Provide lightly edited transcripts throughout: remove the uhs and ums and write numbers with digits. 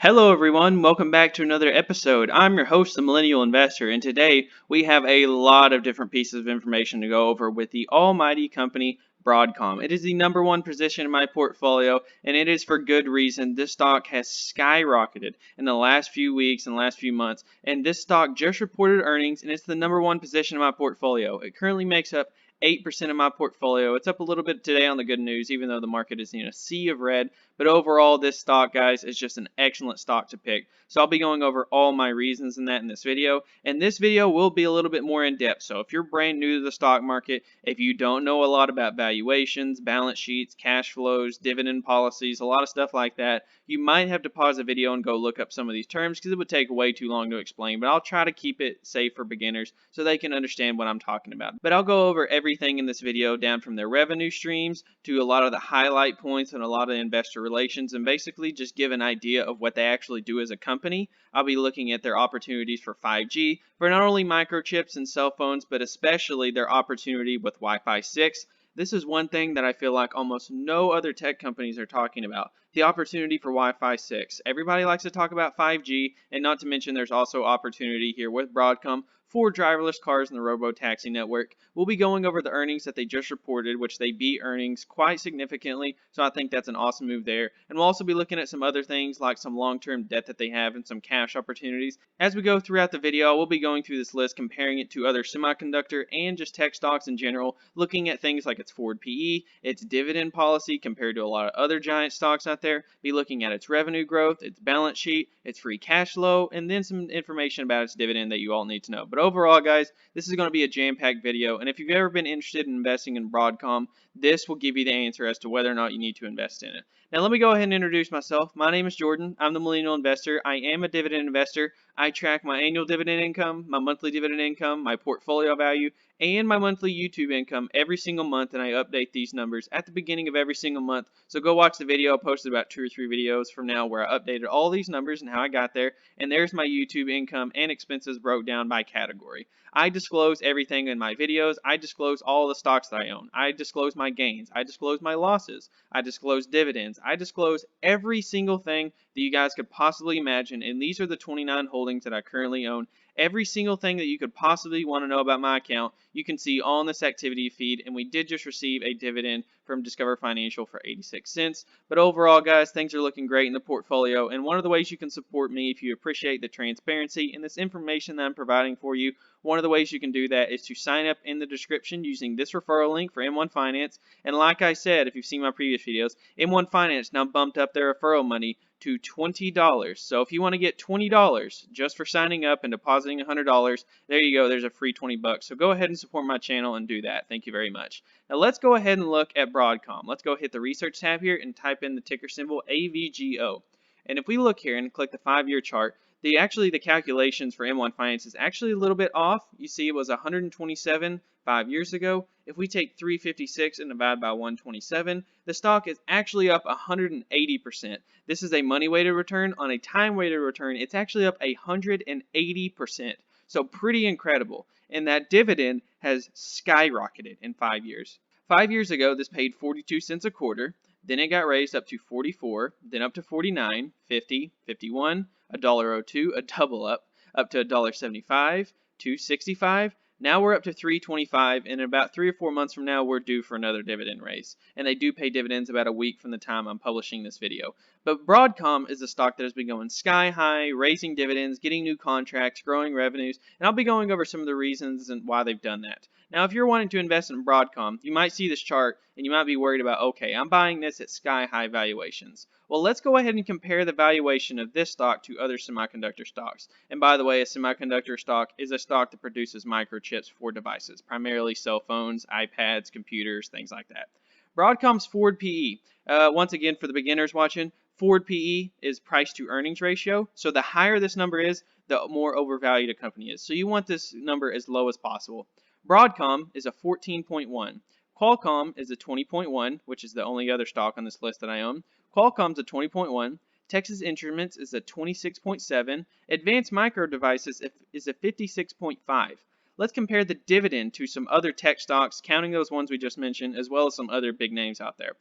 Hello, everyone. Welcome back to another episode. I'm your host, the Millennial Investor, and today we have a lot of different pieces of information to go over with the almighty company Broadcom. It is the number one position in my portfolio, and it is for good reason. This stock has skyrocketed in the last few weeks and last few months, and this stock just reported earnings, and it's the number one position in my portfolio. It currently makes up 8% of my portfolio. It's up a little bit today on the good news, even though the market is in a sea of red. But overall, this stock, guys, is just an excellent stock to pick. So I'll be going over all my reasons in that in this video. And this video will be a little bit more in depth. So if you're brand new to the stock market, if you don't know a lot about valuations, balance sheets, cash flows, dividend policies, a lot of stuff like that, you might have to pause the video and go look up some of these terms because it would take way too long to explain. But I'll try to keep it safe for beginners so they can understand what I'm talking about. But I'll go over everything in this video, down from their revenue streams to a lot of the highlight points and a lot of investor relations, and basically just give an idea of what they actually do as a company. I'll be looking at their opportunities for 5G, for not only microchips and cell phones, but especially their opportunity with Wi-Fi 6. This is one thing that I feel like almost no other tech companies are talking about, the opportunity for Wi-Fi 6. Everybody likes to talk about 5G, and not to mention there's also opportunity here with Broadcom for driverless cars in the robo-taxi network. We'll be going over the earnings that they just reported, which they beat earnings quite significantly, so I think that's an awesome move there. And we'll also be looking at some other things like some long-term debt that they have and some cash opportunities. As we go throughout the video, we'll be going through this list, comparing it to other semiconductor and just tech stocks in general, looking at things like its forward PE, its dividend policy compared to a lot of other giant stocks out there, be looking at its revenue growth, its balance sheet, its free cash flow, and then some information about its dividend that you all need to know. But overall, guys, this is going to be a jam-packed video, and if you've ever been interested in investing in Broadcom, this will give you the answer as to whether or not you need to invest in it. Now, let me go ahead and introduce myself. My name is Jordan. I'm the Millennial Investor. I am a dividend investor. I track my annual dividend income, my monthly dividend income, my portfolio value, and my monthly YouTube income every single month, and I update these numbers at the beginning of every single month. So go watch the video. I posted about 2 or 3 videos from now where I updated all these numbers and how I got there, and there's my YouTube income and expenses broke down by category. I disclose everything in my videos. I disclose all the stocks that I own. I disclose my gains. I disclose my losses. I disclose dividends. I disclose every single thing that you guys could possibly imagine, and these are the 29 holdings that I currently own. Every single thing that you could possibly want to know about my account, you can see on this activity feed, and we did just receive a dividend from Discover Financial for 86 cents. But overall, guys, things are looking great in the portfolio, and one of the ways you can support me if you appreciate the transparency and this information that I'm providing for you, one of the ways you can do that is to sign up in the description using this referral link for M1 Finance. And like I said, if you've seen my previous videos, M1 Finance now bumped up their referral money to $20. So if you want to get $20 just for signing up and depositing $100, there you go. There's a free 20 bucks. So go ahead and support my channel and do that. Thank you very much. Now let's go ahead and look at Broadcom. Let's go hit the research tab here and type in the ticker symbol AVGO. And if we look here and click the 5-year chart, the calculations for M1 Finance is actually a little bit off. You see it was 127 5 years ago. If we take 356 and divide by 127, the stock is actually up 180%. This is a money-weighted return. On a time-weighted return, it's actually up 180%. So pretty incredible. And that dividend has skyrocketed in 5 years. 5 years ago, this paid 42 cents a quarter. Then it got raised up to 44, then up to 49, 50, 51, $1.02, a double up to $1.75, $2.65. Now we're up to $3.25, and in about 3 or 4 months from now, we're due for another dividend raise. And they do pay dividends about a week from the time I'm publishing this video. But Broadcom is a stock that has been going sky high, raising dividends, getting new contracts, growing revenues, and I'll be going over some of the reasons and why they've done that. Now, if you're wanting to invest in Broadcom, you might see this chart and you might be worried about, okay, I'm buying this at sky high valuations. Well, let's go ahead and compare the valuation of this stock to other semiconductor stocks. And by the way, a semiconductor stock is a stock that produces microchips for devices, primarily cell phones, iPads, computers, things like that. Broadcom's forward PE, once again for the beginners watching, forward PE is price to earnings ratio. So the higher this number is, the more overvalued a company is. So you want this number as low as possible. Broadcom is a 14.1. Qualcomm is a 20.1, which is the only other stock on this list that I own. Qualcomm's a 20.1. Texas Instruments is a 26.7. Advanced Micro Devices is a 56.5. Let's compare the dividend to some other tech stocks, counting those ones we just mentioned, as well as some other big names out there.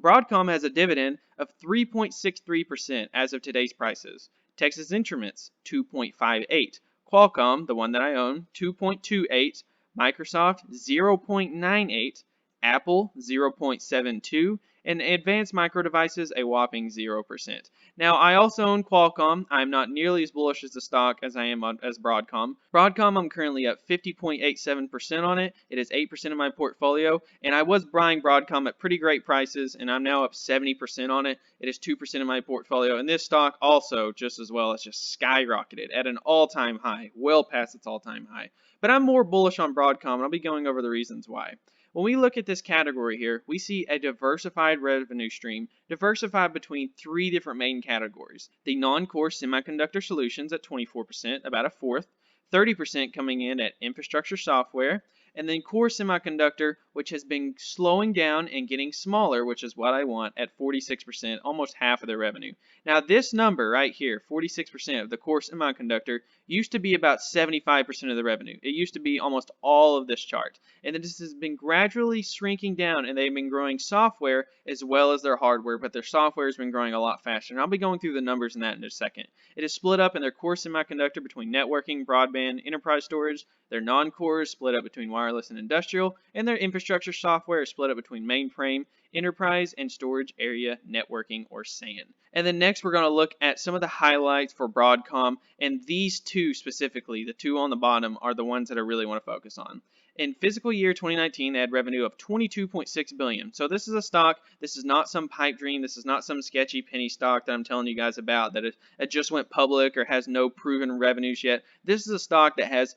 Broadcom has a dividend of 3.63% as of today's prices. Texas Instruments, 2.58. Qualcomm, the one that I own, 2.28. Microsoft, 0.98. Apple, 0.72. And Advanced Micro Devices, a whopping 0%. Now, I also own Qualcomm. I'm not nearly as bullish as the stock as I am as Broadcom. Broadcom, I'm currently at 50.87% on it. It is 8% of my portfolio, and I was buying Broadcom at pretty great prices, and I'm now up 70% on it. It is 2% of my portfolio, and this stock also, just as well, has just skyrocketed at an all-time high, well past its all-time high. But I'm more bullish on Broadcom, and I'll be going over the reasons why. When we look at this category here, we see a diversified revenue stream, diversified between three different main categories. The non-core semiconductor solutions at 24%, about a fourth, 30% coming in at infrastructure software, and then core semiconductor, which has been slowing down and getting smaller, which is what I want, at 46%, almost half of their revenue. Now this number right here, 46% of the core semiconductor, used to be about 75% of the revenue. It used to be almost all of this chart. And this has been gradually shrinking down, and they've been growing software as well as their hardware, but their software has been growing a lot faster. And I'll be going through the numbers in that in a second. It is split up in their core semiconductor between networking, broadband, enterprise storage. Their non-core is split up between wireless and industrial, and their infrastructure software is split up between mainframe, enterprise, and storage area networking, or SAN. And then next we're going to look at some of the highlights for Broadcom, and these two specifically, the two on the bottom, are the ones that I really want to focus on. In fiscal year 2019, they had revenue of $22.6 billion. So this is a stock. This is not some pipe dream. This is not some sketchy penny stock that I'm telling you guys about that it just went public or has no proven revenues yet. This is a stock that has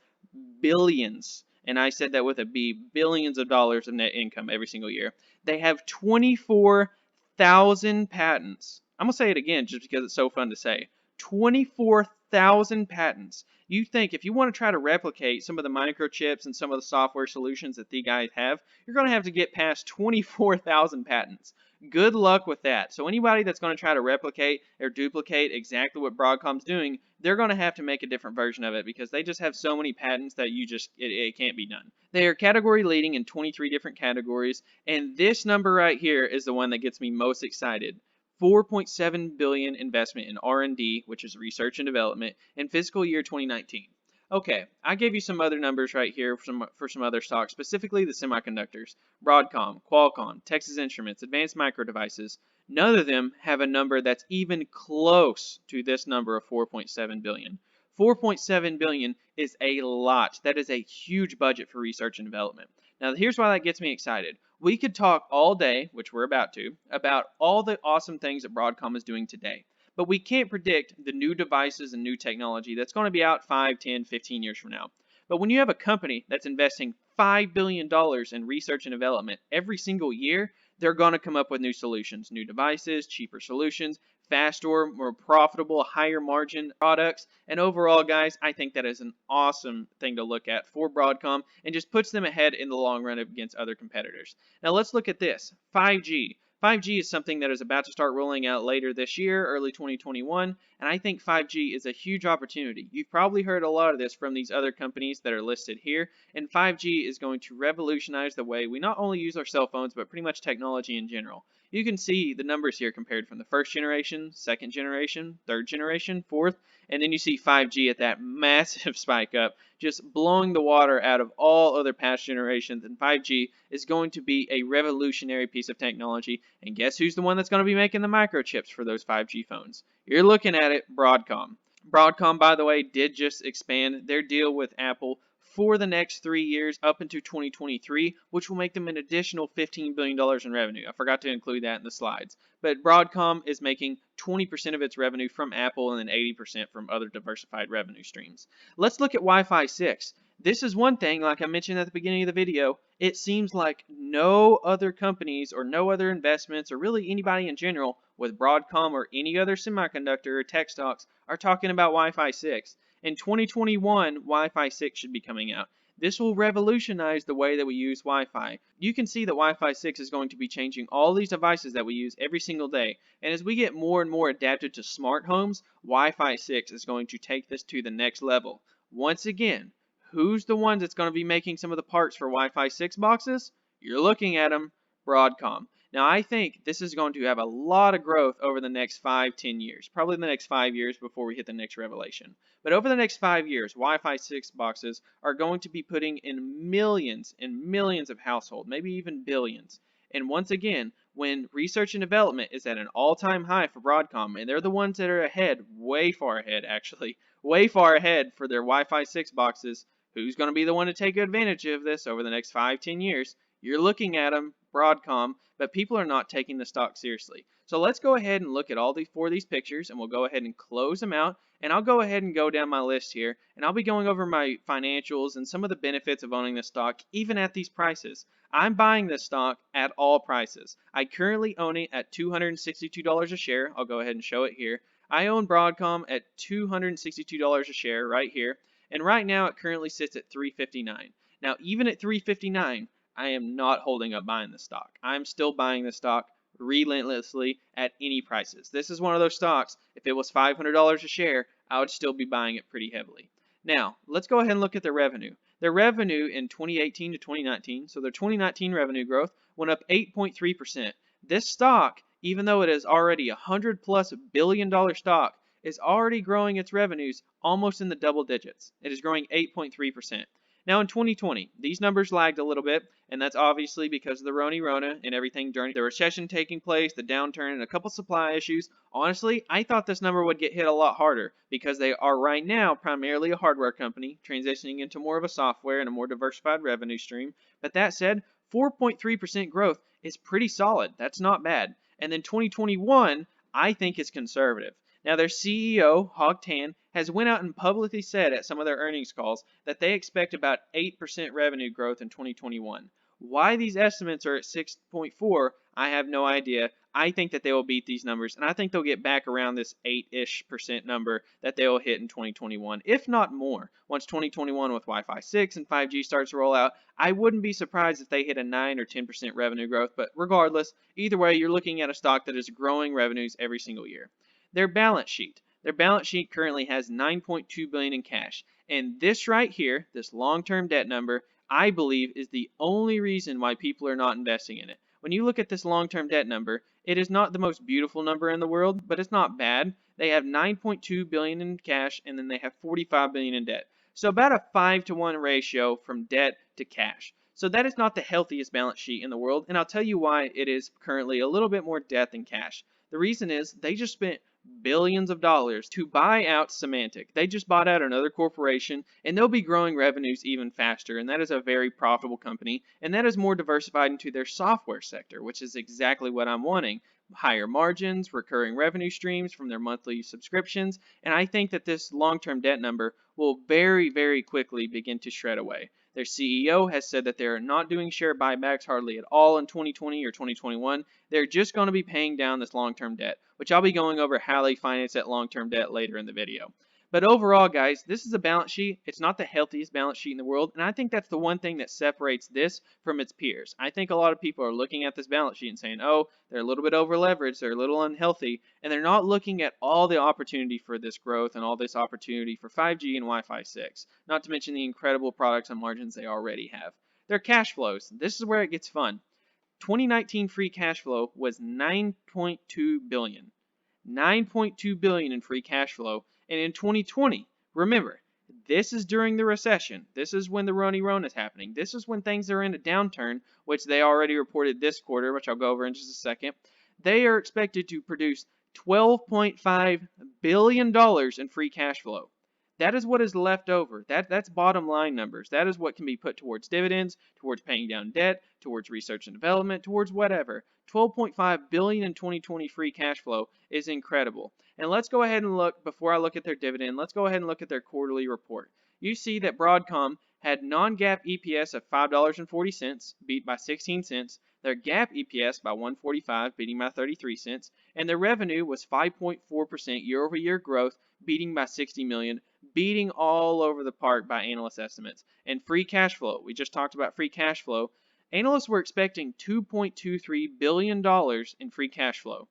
billions, and I said that with a B, billions of dollars of net income every single year. They have 24,000 patents. I'm going to say it again just because it's so fun to say. 24,000 patents. You think if you want to try to replicate some of the microchips and some of the software solutions that these guys have, you're going to have to get past 24,000 patents. Good luck with that. So anybody that's going to try to replicate or duplicate exactly what Broadcom's doing, they're going to have to make a different version of it because they just have so many patents that it can't be done. They are category leading in 23 different categories, and this number right here is the one that gets me most excited. $4.7 billion investment in R&D, which is research and development, in fiscal year 2019. Okay, I gave you some other numbers right here for some other stocks, specifically the semiconductors. Broadcom, Qualcomm, Texas Instruments, Advanced Micro Devices. None of them have a number that's even close to this number of $4.7 billion. $4.7 billion is a lot. That is a huge budget for research and development. Now, here's why that gets me excited. We could talk all day, which we're about to, about all the awesome things that Broadcom is doing today. But we can't predict the new devices and new technology that's going to be out 5, 10, 15 years from now. But when you have a company that's investing $5 billion in research and development every single year, they're going to come up with new solutions, new devices, cheaper solutions, faster, more profitable, higher margin products. And overall, guys, I think that is an awesome thing to look at for Broadcom and just puts them ahead in the long run against other competitors. Now let's look at this, 5G. 5G is something that is about to start rolling out later this year, early 2021, and I think 5G is a huge opportunity. You've probably heard a lot of this from these other companies that are listed here, and 5G is going to revolutionize the way we not only use our cell phones, but pretty much technology in general. You can see the numbers here compared from the first generation, second generation, third generation, fourth, and then you see 5G at that massive spike up, just blowing the water out of all other past generations, and 5G is going to be a revolutionary piece of technology, and guess who's the one that's going to be making the microchips for those 5G phones? You're looking at it, Broadcom. Broadcom, by the way, did just expand their deal with Apple for the next 3 years up into 2023, which will make them an additional $15 billion in revenue. I forgot to include that in the slides. But Broadcom is making 20% of its revenue from Apple and then 80% from other diversified revenue streams. Let's look at Wi-Fi 6. This is one thing, like I mentioned at the beginning of the video, it seems like no other companies or no other investments or really anybody in general with Broadcom or any other semiconductor or tech stocks are talking about Wi-Fi 6. In 2021, Wi-Fi 6 should be coming out. This will revolutionize the way that we use Wi-Fi. You can see that Wi-Fi 6 is going to be changing all these devices that we use every single day. And as we get more and more adapted to smart homes, Wi-Fi 6 is going to take this to the next level. Once again, who's the one that's going to be making some of the parts for Wi-Fi 6 boxes? You're looking at them, Broadcom. Now, I think this is going to have a lot of growth over the next 5-10 years, probably the next 5 years before we hit the next revelation. But over the next 5 years, Wi-Fi 6 boxes are going to be putting in millions and millions of households, maybe even billions. And once again, when research and development is at an all-time high for Broadcom, and they're the ones that are ahead, way far ahead actually, way far ahead for their Wi-Fi 6 boxes, who's going to be the one to take advantage of this over the next 5-10 years? You're looking at them, Broadcom, but people are not taking the stock seriously. So let's go ahead and look at all these 4 of these pictures, and we'll go ahead and close them out. And I'll go ahead and go down my list here, and I'll be going over my financials and some of the benefits of owning this stock, even at these prices. I'm buying this stock at all prices. I currently own it at $262 a share. I'll go ahead and show it here. I own Broadcom at $262 a share right here, and right now it currently sits at $359. Now, even at $359, I am not holding up buying the stock. I'm still buying the stock relentlessly at any prices. This is one of those stocks, if it was $500 a share, I would still be buying it pretty heavily. Now, let's go ahead and look at their revenue. Their revenue in 2018 to 2019, so their 2019 revenue growth went up 8.3%. This stock, even though it is already a $100+ billion stock, is already growing its revenues almost in the double digits. It is growing 8.3%. Now in 2020, these numbers lagged a little bit, and that's obviously because of the Rona and everything during the recession taking place, the downturn, and a couple supply issues. Honestly, I thought this number would get hit a lot harder because they are right now primarily a hardware company, transitioning into more of a software and a more diversified revenue stream. But that said, 4.3% growth is pretty solid. That's not bad. And then 2021, I think is conservative. Now, their CEO, Hock Tan, has went out and publicly said at some of their earnings calls that they expect about 8% revenue growth in 2021. Why these estimates are at 6.4, I have no idea. I think that they will beat these numbers, and I think they'll get back around this 8-ish% number that they will hit in 2021, if not more. Once 2021 with Wi-Fi 6 and 5G starts to roll out, I wouldn't be surprised if they hit a 9 or 10% revenue growth, but regardless, either way, you're looking at a stock that is growing revenues every single year. Their balance sheet. Their balance sheet currently has $9.2 billion in cash. And this right here, this long-term debt number, I believe is the only reason why people are not investing in it. When you look at this long-term debt number, it is not the most beautiful number in the world, but it's not bad. They have $9.2 billion in cash, and then they have $45 billion in debt. So about a 5-to-1 ratio from debt to cash. So that is not the healthiest balance sheet in the world, and I'll tell you why it is currently a little bit more debt than cash. The reason is they just spent billions of dollars to buy out Symantec. They just bought out another corporation, and they'll be growing revenues even faster, and that is a very profitable company, and that is more diversified into their software sector, which is exactly what I'm wanting. Higher margins, recurring revenue streams from their monthly subscriptions, and I think that this long-term debt number will very, very quickly begin to shred away. Their CEO has said that they're not doing share buybacks hardly at all in 2020 or 2021. They're just going to be paying down this long-term debt, which I'll be going over how they finance that long-term debt later in the video. But overall, guys, this is a balance sheet. It's not the healthiest balance sheet in the world, and I think that's the one thing that separates this from its peers. I think a lot of people are looking at this balance sheet and saying, oh, they're a little bit over-leveraged, they're a little unhealthy, and they're not looking at all the opportunity for this growth and all this opportunity for 5G and Wi-Fi 6, not to mention the incredible products and margins they already have. Their cash flows, this is where it gets fun. 2019 free cash flow was $9.2 billion. $9.2 billion in free cash flow. And in 2020, remember, this is during the recession. This is when the Rona is happening. This is when things are in a downturn, which they already reported this quarter, which I'll go over in just a second. They are expected to produce $12.5 billion in free cash flow. That is what is left over. That's bottom line numbers. That is what can be put towards dividends, towards paying down debt, towards research and development, towards whatever. 12.5 billion in 2020 free cash flow is incredible. And let's go ahead and look, before I look at their dividend, let's go ahead and look at their quarterly report. You see that Broadcom had non-GAAP EPS of $5.40, beat by 16 cents, their GAAP EPS by 145, beating by 33 cents, and their revenue was 5.4% year-over-year growth, beating by 60 million, beating all over the park by analyst estimates. And free cash flow, we just talked about free cash flow. Analysts were expecting $2.23 billion in free cash flow.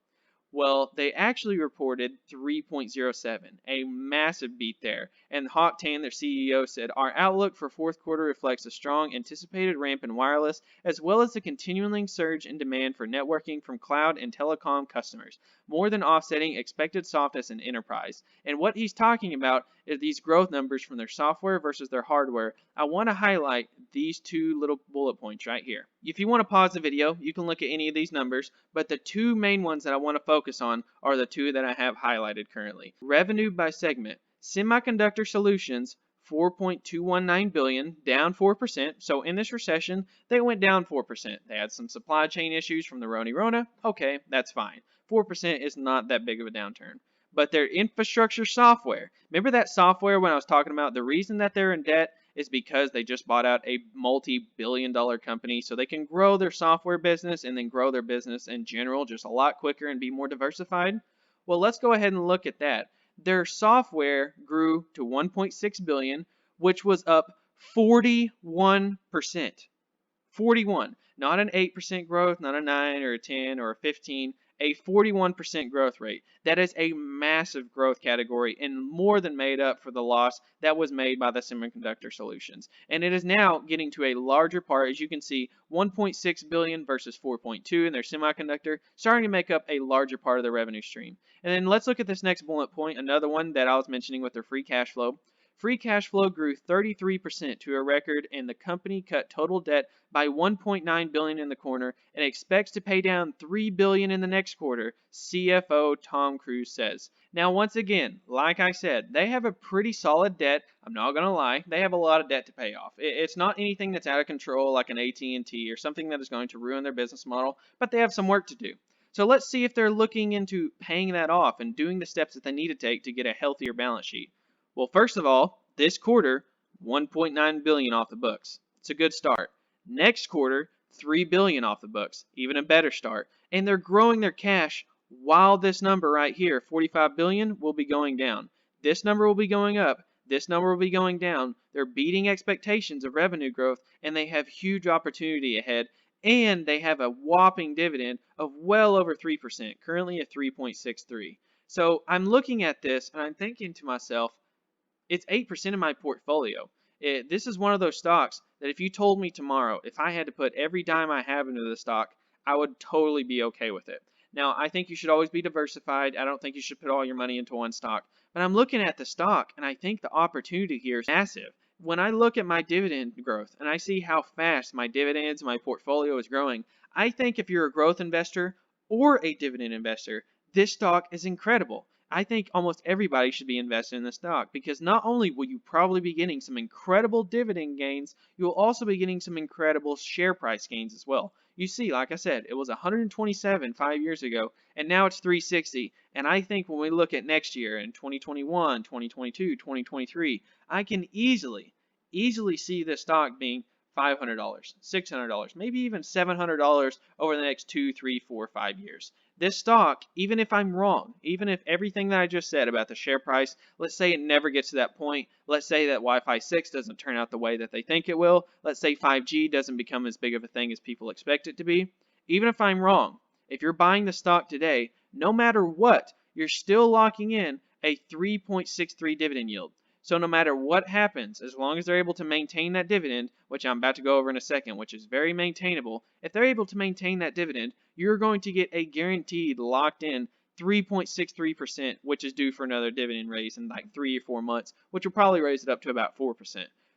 Well, they actually reported 3.07, a massive beat there. And Hock Tan, their CEO, said, "Our outlook for fourth quarter reflects a strong anticipated ramp in wireless, as well as the continuing surge in demand for networking from cloud and telecom customers, more than offsetting expected softness in enterprise." And what he's talking about is these growth numbers from their software versus their hardware. I want to highlight these two little bullet points right here. If you want to pause the video, you can look at any of these numbers, but the two main ones that I want to focus on are the two that I have highlighted currently. Revenue by segment. Semiconductor Solutions, 4.219 billion, down 4%. So in this recession, they went down 4%. They had some supply chain issues from the Rona. Okay, that's fine. 4% is not that big of a downturn. But their infrastructure software, remember that software when I was talking about the reason that they're in debt is because they just bought out a multi-billion-dollar company, so they can grow their software business and then grow their business in general just a lot quicker and be more diversified. Well, let's go ahead and look at that. Their software grew to 1.6 billion, which was up 41%. 41, not an 8% growth, not a 9 or a 10 or a 15, a 41% growth rate. That is a massive growth category and more than made up for the loss that was made by the Semiconductor Solutions. And it is now getting to a larger part, as you can see, 1.6 billion versus 4.2 in their semiconductor, starting to make up a larger part of their revenue stream. And then let's look at this next bullet point, another one that I was mentioning with their free cash flow. Free cash flow grew 33% to a record, and the company cut total debt by 1.9 billion in the quarter and expects to pay down 3 billion in the next quarter, CFO Tom Cruise says. Now, once again, like I said, they have a pretty solid debt. I'm not going to lie, they have a lot of debt to pay off. It's not anything that's out of control like an AT&T or something that is going to ruin their business model, but they have some work to do. So let's see if they're looking into paying that off and doing the steps that they need to take to get a healthier balance sheet. Well, first of all, this quarter, 1.9 billion off the books. It's a good start. Next quarter, 3 billion off the books, even a better start. And they're growing their cash while this number right here, 45 billion, will be going down. This number will be going up. This number will be going down. They're beating expectations of revenue growth, and they have huge opportunity ahead. And they have a whopping dividend of well over 3%, currently at 3.63. So I'm looking at this and I'm thinking to myself, it's 8% of my portfolio. This is one of those stocks that if you told me tomorrow, if I had to put every dime I have into the stock, I would totally be okay with it. Now, I think you should always be diversified. I don't think you should put all your money into one stock. But I'm looking at the stock, and I think the opportunity here is massive. When I look at my dividend growth, and I see how fast my dividends, my portfolio is growing, I think if you're a growth investor or a dividend investor, this stock is incredible. I think almost everybody should be invested in the stock because not only will you probably be getting some incredible dividend gains, you'll also be getting some incredible share price gains as well. You see, like I said, it was 127 5 years ago, and now it's 360. And I think when we look at next year in 2021, 2022, 2023, I can easily see this stock being $500, $600, maybe even $700 over the next 2, 3, 4, 5 years. This stock, even if I'm wrong, even if everything that I just said about the share price, let's say it never gets to that point, let's say that Wi-Fi 6 doesn't turn out the way that they think it will, let's say 5G doesn't become as big of a thing as people expect it to be, even if I'm wrong, if you're buying the stock today, no matter what, you're still locking in a 3.63 dividend yield. So no matter what happens, as long as they're able to maintain that dividend, which I'm about to go over in a second, which is very maintainable, if they're able to maintain that dividend, you're going to get a guaranteed locked in 3.63%, which is due for another dividend raise in like 3 or 4 months, which will probably raise it up to about 4%.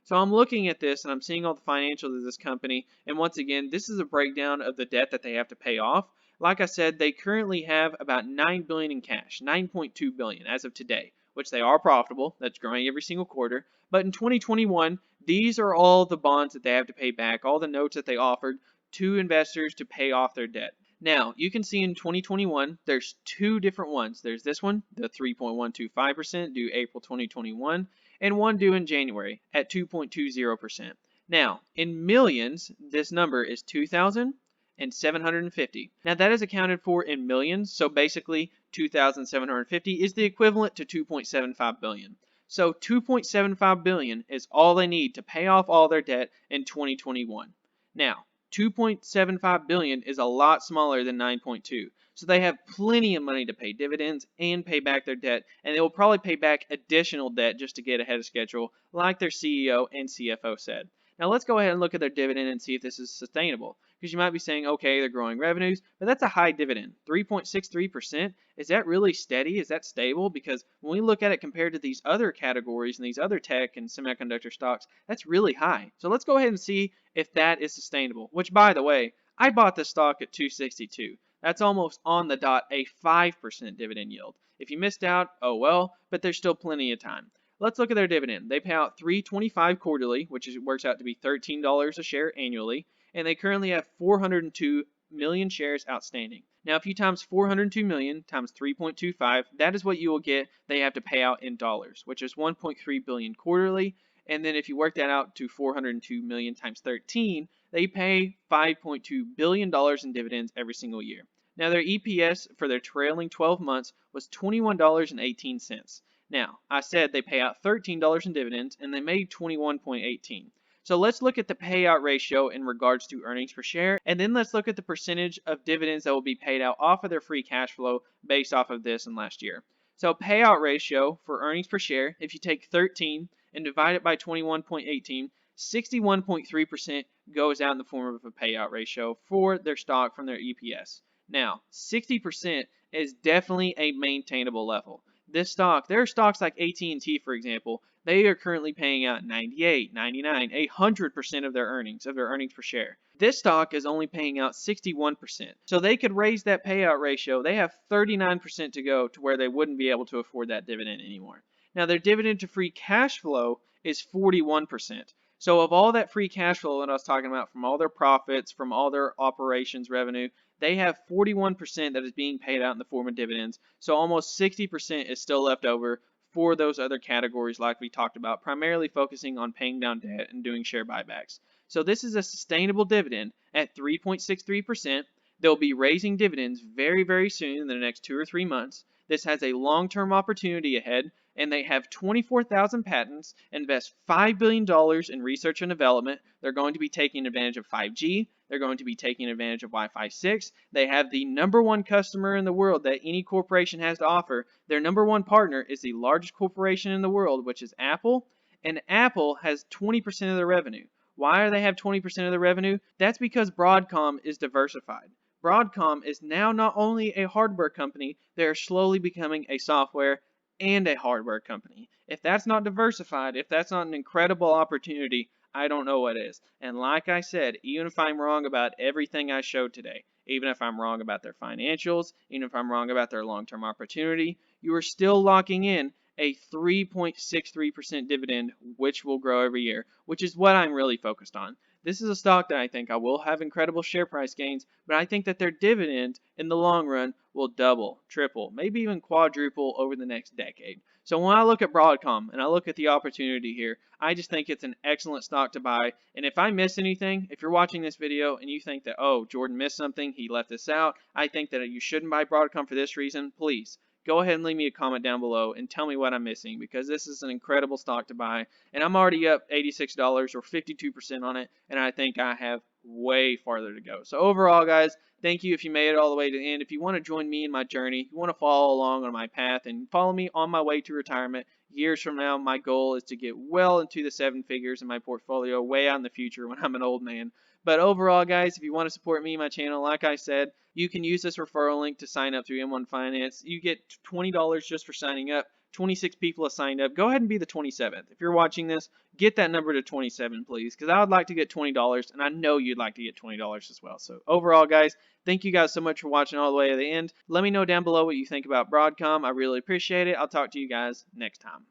So I'm looking at this and I'm seeing all the financials of this company, and once again, this is a breakdown of the debt that they have to pay off. Like I said, they currently have about 9 billion in cash, 9.2 billion as of today, which they are profitable. That's growing every single quarter. But in 2021, these are all the bonds that they have to pay back, all the notes that they offered to investors to pay off their debt. Now, you can see in 2021, there's two different ones. There's this one, the 3.125% due April 2021, and one due in January at 2.20%. Now, in millions, this number is 2,750. Now, that is accounted for in millions, so basically 2,750 is the equivalent to 2.75 billion. So 2.75 billion is all they need to pay off all their debt in 2021. Now, $2.75 billion is a lot smaller than 9.2. So they have plenty of money to pay dividends and pay back their debt, and they will probably pay back additional debt just to get ahead of schedule, like their CEO and CFO said. Now let's go ahead and look at their dividend and see if this is sustainable. Because you might be saying, okay, they're growing revenues, but that's a high dividend. 3.63%, is that really steady? Is that stable? Because when we look at it compared to these other categories and these other tech and semiconductor stocks, that's really high. So let's go ahead and see if that is sustainable. Which, by the way, I bought this stock at 262. That's almost on the dot a 5% dividend yield. If you missed out, oh well, but there's still plenty of time. Let's look at their dividend. They pay out $3.25 quarterly, which works out to be $13 a share annually, and they currently have 402 million shares outstanding. Now, if you times 402 million times 3.25, that is what you will get they have to pay out in dollars, which is 1.3 billion quarterly. And then if you work that out to 402 million times 13, they pay $5.2 billion in dividends every single year. Now, their EPS for their trailing 12 months was $21.18. Now, I said they pay out $13 in dividends, and they made $21.18. So let's look at the payout ratio in regards to earnings per share, and then let's look at the percentage of dividends that will be paid out off of their free cash flow based off of this and last year. So payout ratio for earnings per share, if you take 13 and divide it by 21.18, 61.3% goes out in the form of a payout ratio for their stock from their EPS. Now, 60% is definitely a maintainable level. This stock, there are stocks like AT&T, for example, they are currently paying out 98, 99, 100% of their earnings per share. This stock is only paying out 61%. So they could raise that payout ratio. They have 39% to go to where they wouldn't be able to afford that dividend anymore. Now, their dividend to free cash flow is 41%. So of all that free cash flow that I was talking about, from all their profits, from all their operations revenue, they have 41% that is being paid out in the form of dividends. So almost 60% is still left over for those other categories like we talked about, primarily focusing on paying down debt and doing share buybacks. So this is a sustainable dividend at 3.63%. They'll be raising dividends very, very soon in the next 2 or 3 months. This has a long-term opportunity ahead, and they have 24,000 patents, invest $5 billion in research and development. They're going to be taking advantage of 5G. They're going to be taking advantage of Wi-Fi 6. They have the #1 customer in the world that any corporation has to offer. Their #1 partner is the largest corporation in the world, which is Apple, and Apple has 20% of the revenue. Why do they have 20% of the revenue? That's because Broadcom is diversified. Broadcom is now not only a hardware company, they are slowly becoming a software and a hardware company. If that's not diversified, if that's not an incredible opportunity, I don't know what is. And like I said, even if I'm wrong about everything I showed today, even if I'm wrong about their financials, even if I'm wrong about their long-term opportunity, you are still locking in a 3.63% dividend, which will grow every year, which is what I'm really focused on. This is a stock that I think I will have incredible share price gains, but I think that their dividend in the long run will double, triple, maybe even quadruple over the next decade. So when I look at Broadcom and I look at the opportunity here, I just think it's an excellent stock to buy. And if I miss anything, if you're watching this video and you think that, oh, Jordan missed something, he left this out, I think that you shouldn't buy Broadcom for this reason, please go ahead and leave me a comment down below and tell me what I'm missing, because this is an incredible stock to buy, and I'm already up $86 or 52% on it, and I think I have way farther to go. So overall, guys, thank you if you made it all the way to the end. If you want to join me in my journey, if you want to follow along on my path and follow me on my way to retirement, years from now, my goal is to get well into the 7 figures in my portfolio way out in the future when I'm an old man. But overall, guys, if you want to support me and my channel, like I said, you can use this referral link to sign up through M1 Finance. You get $20 just for signing up. 26 people have signed up. Go ahead and be the 27th. If you're watching this, get that number to 27, please, because I would like to get $20, and I know you'd like to get $20 as well. So overall, guys, thank you guys so much for watching all the way to the end. Let me know down below what you think about Broadcom. I really appreciate it. I'll talk to you guys next time.